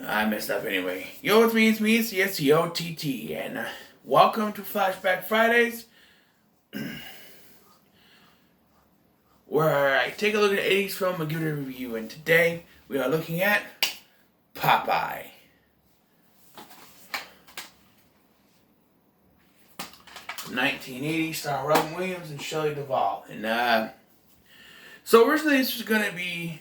I messed up anyway. Yo, it's me, it's Yo-T-T, and welcome to Flashback Fridays, where I take a look at an 80s film and give it a review, and today we are looking at Popeye. From 1980, starring Robin Williams and Shelley Duvall. And so originally this was going to be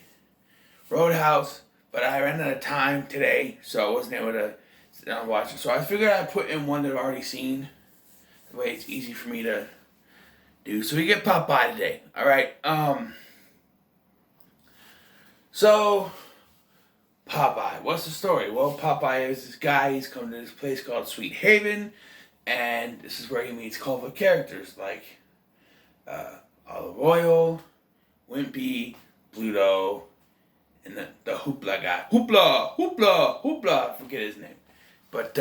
Roadhouse, but I ran out of time today, so I wasn't able to sit down and watch it. So I figured I'd put in one that I've already seen. That way it's easy for me to do. So we get Popeye today. Alright, so Popeye, what's the story? Well, Popeye is this guy, he's come to this place called Sweet Haven, and this is where he meets colorful characters like Olive Oyl, Wimpy, Pluto, and the Hoopla guy. Hoopla! I forget his name. But,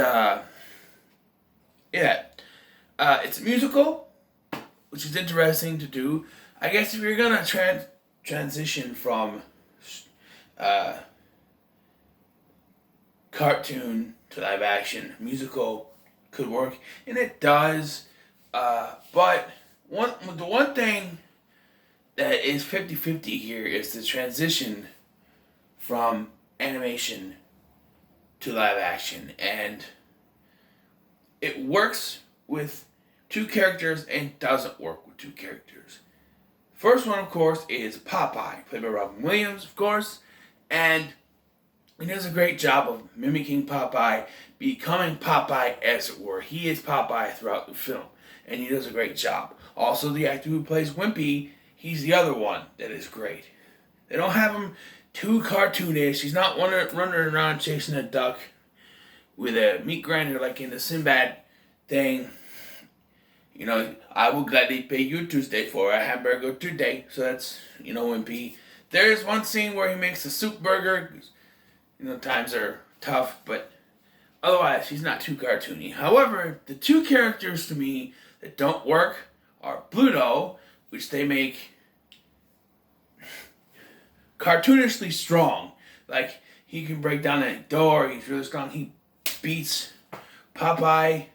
yeah. It's a musical, which is interesting to do. I guess if you're gonna transition from cartoon to live action, musical could work, and it does. But the one thing that is 50-50 here is the transition from animation to live action, and it works with two characters and doesn't work with two characters. First one, of course, is Popeye, played by Robin Williams, of course, and he does a great job of mimicking Popeye, becoming Popeye as it were. He is Popeye throughout the film, and he does a great job. Also, the actor who plays Wimpy, he's the other one that is great. They don't have him too cartoonish. He's not running around chasing a duck with a meat grinder like in the Sinbad thing. You know, I will gladly pay you Tuesday for a hamburger today. So that's, Wimpy. There's one scene where he makes a soup burger. Times are tough, but otherwise he's not too cartoony. However, the two characters to me that don't work are Pluto, which they make cartoonishly strong. Like, he can break down a door, he's really strong, he beats Popeye.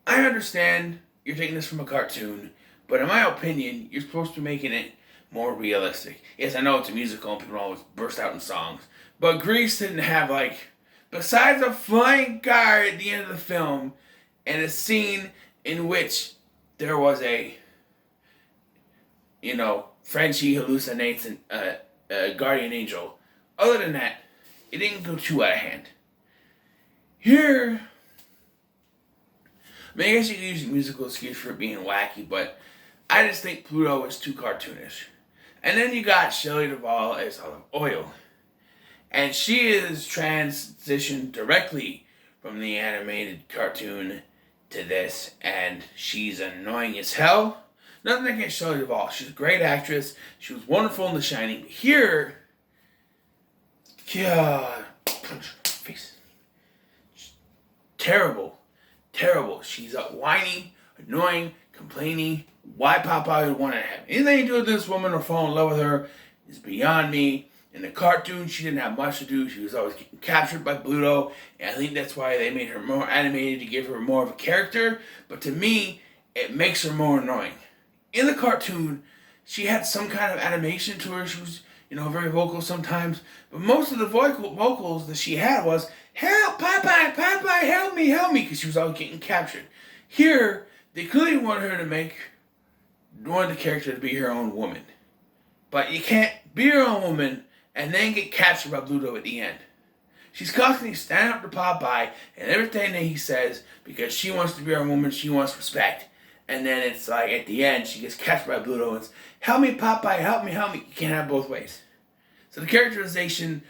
I understand you're taking this from a cartoon, but in my opinion, you're supposed to be making it more realistic. Yes, I know it's a musical and people always burst out in songs, but Grease didn't have, besides a flying car at the end of the film and a scene in which there was a, Frenchie hallucinates a guardian angel. Other than that, it didn't go too out of hand. Here, I guess you could use a musical excuse for it being wacky, but I just think Pluto is too cartoonish. And then you got Shelley Duvall as Olive Oyl. And she is transitioned directly from the animated cartoon to this, and she's annoying as hell. Nothing against Shelley Duvall. She's a great actress. She was wonderful in The Shining. But here, God, punch her face. Terrible. She's whiny, annoying, complaining. Why Popeye would want to have anything to do with this woman or fall in love with her is beyond me. In the cartoon, she didn't have much to do. She was always getting captured by Pluto, and I think that's why they made her more animated to give her more of a character. But to me, it makes her more annoying. In the cartoon, she had some kind of animation to her. She was, very vocal sometimes. But most of the vocals that she had was, "Help, Popeye, help me," because she was always getting captured. Here, they clearly wanted her to wanted the character to be her own woman. But you can't be your own woman and then get captured by Pluto at the end. She's constantly standing up to Popeye and everything that he says because she wants to be her woman, she wants respect. And then it's like, at the end, she gets captured by Pluto and it's, "Help me, Popeye, help me." You can't have both ways. So the characterization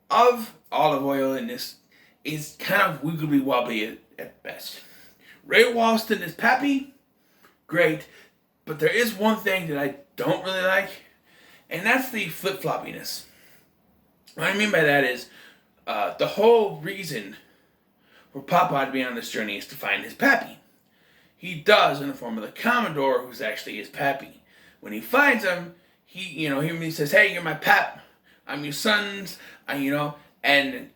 of Olive Oyl in this is kind of wiggly wobbly at best. Ray Walston is Pappy, great, but there is one thing that I don't really like, and that's the flip-floppiness. What I mean by that is, the whole reason for Popeye to be on this journey is to find his Pappy. He does in the form of the Commodore, who's actually his Pappy. When he finds him, he says, "Hey, you're my pap. I'm your son's," and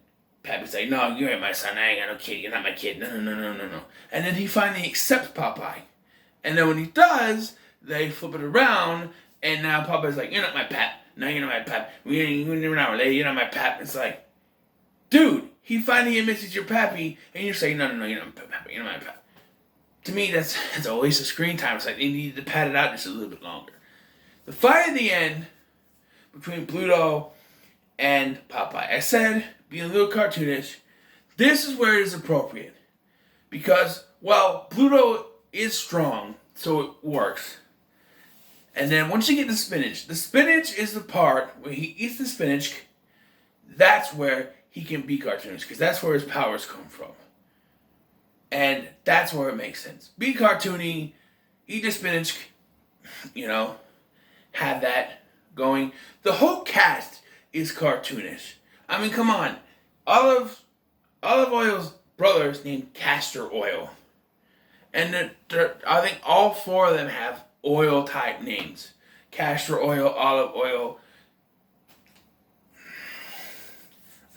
Pappy's like, no, you ain't my son. I ain't got no kid. You're not my kid. No, no, no, no, no, no. And then he finally accepts Popeye. And then when he does, they flip it around, and now Popeye's like, you're not my pap. No, you're not my pap. We're not related. You're not my pap. It's like, dude, he finally admits he's your pappy, and you're saying, no, no, no, you're not my pappy. You're not my pap. To me, that's a waste of screen time. It's like they needed to pad it out just a little bit longer. The fight at the end between Pluto and Popeye. I said, being a little cartoonish, this is where it is appropriate. Because, well, Pluto is strong, so it works. And then once you get the spinach is the part where he eats the spinach. That's where he can be cartoonish, because that's where his powers come from. And that's where it makes sense. Be cartoony, eat the spinach, have that going. The whole cast is cartoonish. I mean, come on. Olive Oil's brother is named Castor Oil. And I think all four of them have oil-type names. Castor Oil, Olive Oil.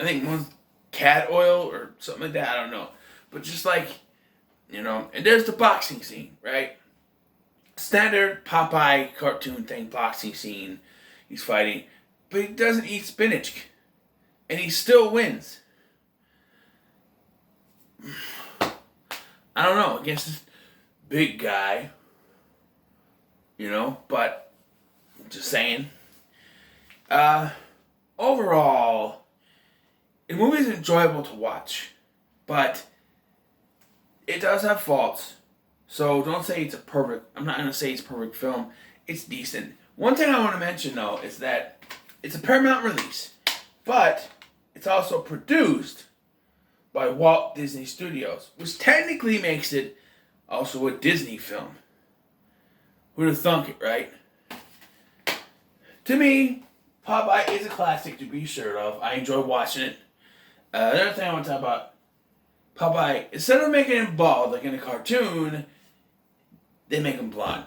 I think one's Cat Oil or something like that. I don't know. But just like, and there's the boxing scene, right? Standard Popeye cartoon thing, boxing scene. He's fighting. But he doesn't eat spinach. And he still wins. I don't know, against this big guy. But just saying. Overall, the movie is enjoyable to watch. But it does have faults. So don't say it's I'm not going to say it's a perfect film. It's decent. One thing I want to mention, though, is that it's a Paramount release. But it's also produced by Walt Disney Studios, which technically makes it also a Disney film. Who'd have thunk it, right? To me, Popeye is a classic to be sure of. I enjoy watching it. Another thing I want to talk about, Popeye, instead of making him bald like in a cartoon, they make him blonde.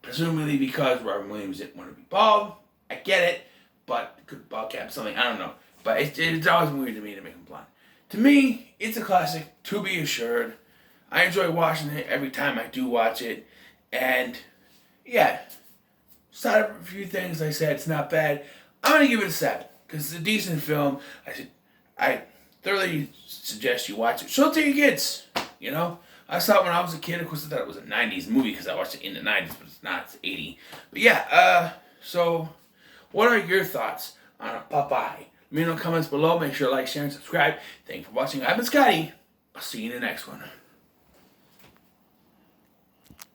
Presumably because Robin Williams didn't want to be bald. I get it, but could bald cap something, I don't know. But it's always weird to me to make him blonde. To me, it's a classic, to be assured. I enjoy watching it every time I do watch it. And, yeah, aside from a few things I said, it's not bad. I'm going to give it a 7, because it's a decent film. I thoroughly suggest you watch it. Show it to your kids, I saw it when I was a kid. Of course, I thought it was a 90s movie, because I watched it in the 90s, but it's not. It's 80. But, yeah, so what are your thoughts on Popeye? Let me know in the comments below. Make sure to like, share, and subscribe. Thank you for watching. I've been Scotty. I'll see you in the next one.